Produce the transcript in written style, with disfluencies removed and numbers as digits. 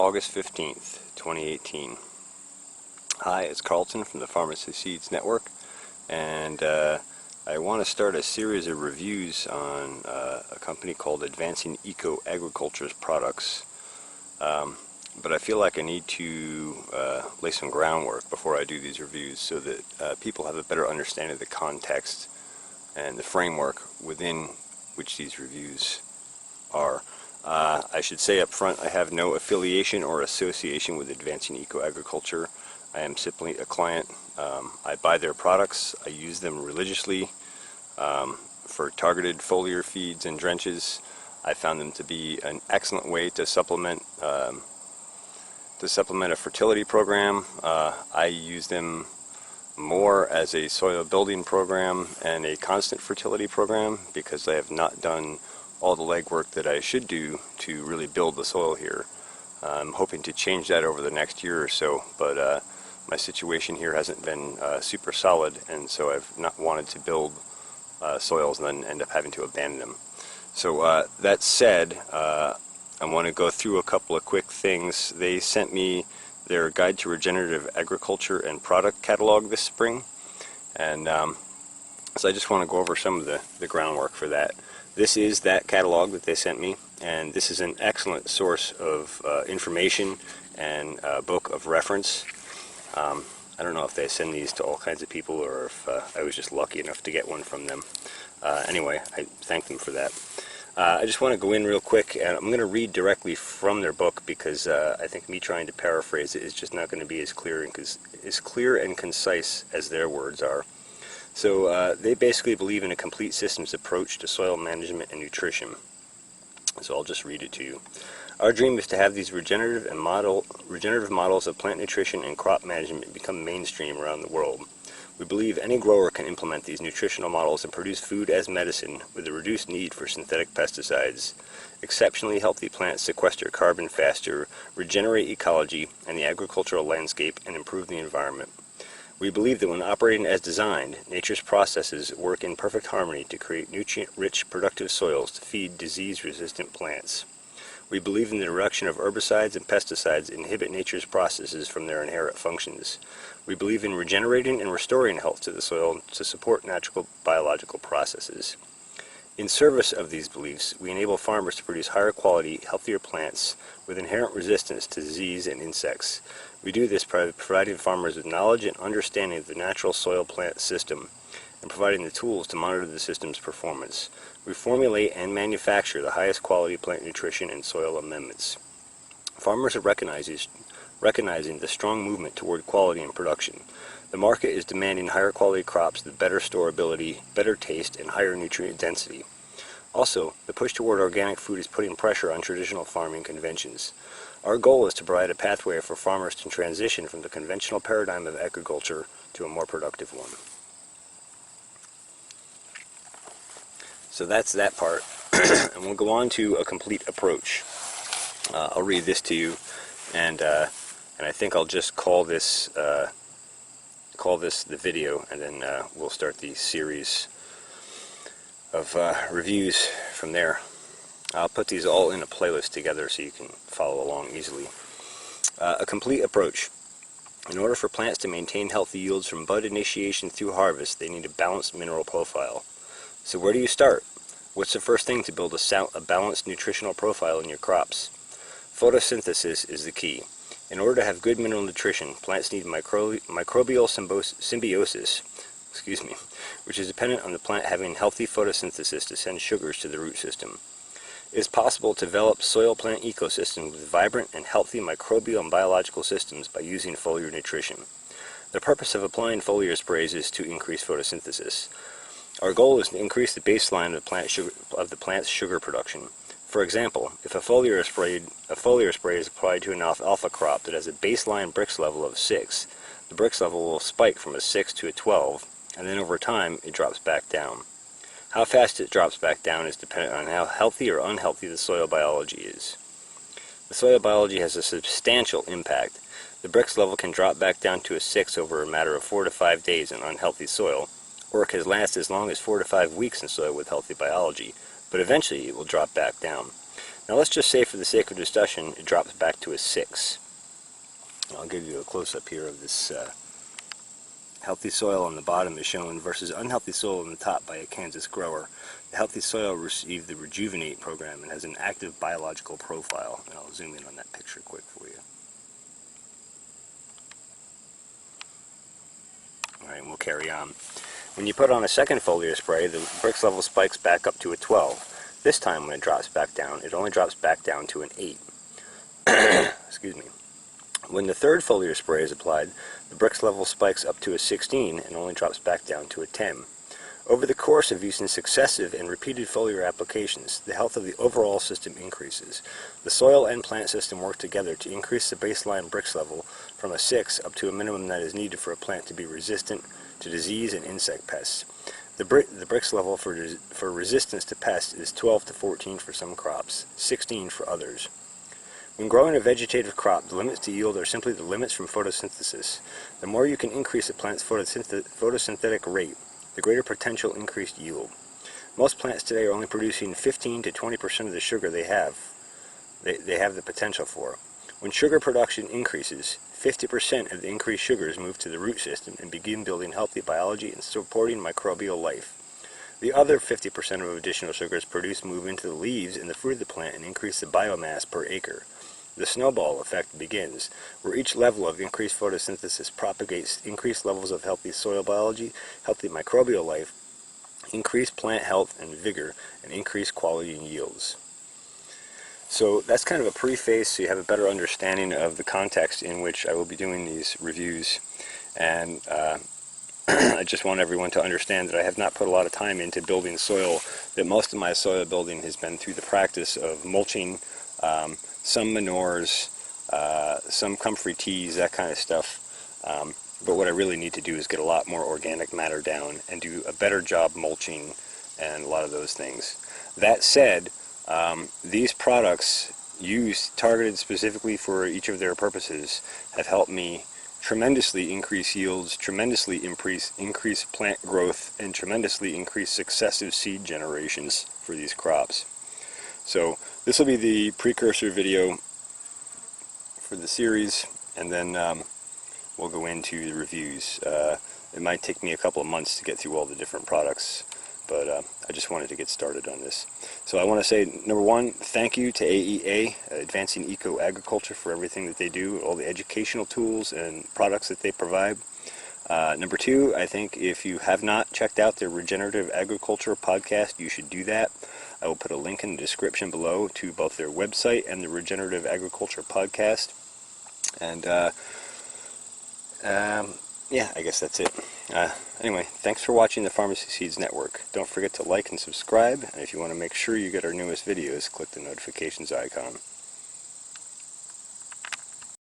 August 15th, 2018. Hi, it's Carlton from the Farmacy Seeds Network, and I want to start a series of reviews on a company called Advancing Eco Agriculture's products. But I feel like I need to lay some groundwork before I do these reviews so that people have a better understanding of the context and the framework within which these reviews are. I should say up front, I have no affiliation or association with Advancing Eco Agriculture. I am simply a client. I buy their products. I use them religiously for targeted foliar feeds and drenches. I found them to be an excellent way to supplement a fertility program. I use them more as a soil building program and a constant fertility program because I have not done all the legwork that I should do to really build the soil here. I'm hoping to change that over the next year or so, but my situation here hasn't been super solid, and so I've not wanted to build soils and then end up having to abandon them. So that said, I want to go through a couple of quick things. They sent me their Guide to Regenerative Agriculture and Product Catalog this spring, and so I just want to go over some of the groundwork for that. This is that catalog that they sent me, and this is an excellent source of information and a book of reference. I don't know if they send these to all kinds of people or if I was just lucky enough to get one from them. Anyway, I thank them for that. I just want to go in real quick, and I'm going to read directly from their book because I think me trying to paraphrase it is just not going to be as clear and concise as their words are. So they basically believe in a complete systems approach to soil management and nutrition. So I'll just read it to you. Our dream is to have these regenerative models of plant nutrition and crop management become mainstream around the world. We believe any grower can implement these nutritional models and produce food as medicine with a reduced need for synthetic pesticides. Exceptionally healthy plants sequester carbon faster, regenerate ecology and the agricultural landscape, and improve the environment. We believe that when operating as designed, nature's processes work in perfect harmony to create nutrient-rich, productive soils to feed disease-resistant plants. We believe in the reduction of herbicides and pesticides inhibit nature's processes from their inherent functions. We believe in regenerating and restoring health to the soil to support natural biological processes. In service of these beliefs, we enable farmers to produce higher quality, healthier plants with inherent resistance to disease and insects. We do this by providing farmers with knowledge and understanding of the natural soil-plant system and providing the tools to monitor the system's performance. We formulate and manufacture the highest quality plant nutrition and soil amendments. Farmers are recognizing the strong movement toward quality and production. The market is demanding higher quality crops with better storability, better taste, and higher nutrient density. Also, the push toward organic food is putting pressure on traditional farming conventions. Our goal is to provide a pathway for farmers to transition from the conventional paradigm of agriculture to a more productive one. So that's that part, and we'll go on to a complete approach. I'll read this to you, and I think I'll just call this the video, and then we'll start the series of reviews from there. I'll put these all in a playlist together so you can follow along easily. A complete approach. In order for plants to maintain healthy yields from bud initiation through harvest, they need a balanced mineral profile. So where do you start? What's the first thing to build a balanced nutritional profile in your crops? Photosynthesis is the key. In order to have good mineral nutrition, plants need microbial symbiosis, which is dependent on the plant having healthy photosynthesis to send sugars to the root system. It is possible to develop soil-plant ecosystems with vibrant and healthy microbial and biological systems by using foliar nutrition. The purpose of applying foliar sprays is to increase photosynthesis. Our goal is to increase the baseline of the plant's sugar production. For example, if a foliar spray is applied to an alfalfa crop that has a baseline Brix level of 6, the Brix level will spike from a 6 to a 12, and then over time it drops back down. How fast it drops back down is dependent on how healthy or unhealthy the soil biology is. The soil biology has a substantial impact. The Brix level can drop back down to a 6 over a matter of 4 to 5 days in unhealthy soil, or it can last as long as 4 to 5 weeks in soil with healthy biology, but eventually it will drop back down. Now let's just say for the sake of discussion it drops back to a 6. I'll give you a close-up here of this healthy soil on the bottom is shown versus unhealthy soil on the top by a Kansas grower. The healthy soil received the Rejuvenate program and has an active biological profile. And I'll zoom in on that picture quick for you. Alright, we'll carry on. When you put on a second foliar spray, the Brix level spikes back up to a 12. This time when it drops back down, it only drops back down to an 8. Excuse me. When the third foliar spray is applied, the Brix level spikes up to a 16 and only drops back down to a 10. Over the course of using successive and repeated foliar applications, the health of the overall system increases. The soil and plant system work together to increase the baseline Brix level from a 6 up to a minimum that is needed for a plant to be resistant to disease and insect pests. The Brix level for resistance to pests is 12 to 14 for some crops, 16 for others. When growing a vegetative crop, the limits to yield are simply the limits from photosynthesis. The more you can increase a plant's photosynthetic rate, the greater potential increased yield. Most plants today are only producing 15 to 20% of the sugar they have the potential for. When sugar production increases, 50% of the increased sugars move to the root system and begin building healthy biology and supporting microbial life. The other 50% of additional sugars produced move into the leaves and the fruit of the plant and increase the biomass per acre. The snowball effect begins, where each level of increased photosynthesis propagates increased levels of healthy soil biology, healthy microbial life, increased plant health and vigor, and increased quality and yields. So that's kind of a preface so you have a better understanding of the context in which I will be doing these reviews. And I just want everyone to understand that I have not put a lot of time into building soil, that most of my soil building has been through the practice of mulching, some manures, some comfrey teas, that kind of stuff. But what I really need to do is get a lot more organic matter down and do a better job mulching and a lot of those things. That said, these products used, targeted specifically for each of their purposes, have helped me tremendously increase yields, tremendously increase plant growth, and tremendously increase successive seed generations for these crops. So this will be the precursor video for the series, and then we'll go into the reviews. It might take me a couple of months to get through all the different products, but I just wanted to get started on this. So I want to say, number one, thank you to AEA, Advancing Eco Agriculture, for everything that they do, all the educational tools and products that they provide. Number two, I think if you have not checked out their Regenerative Agriculture podcast, you should do that. I will put a link in the description below to both their website and the Regenerative Agriculture podcast. And yeah, I guess that's it. Anyway, thanks for watching the Farmacy Seeds Network. Don't forget to like and subscribe, and if you want to make sure you get our newest videos, click the notifications icon.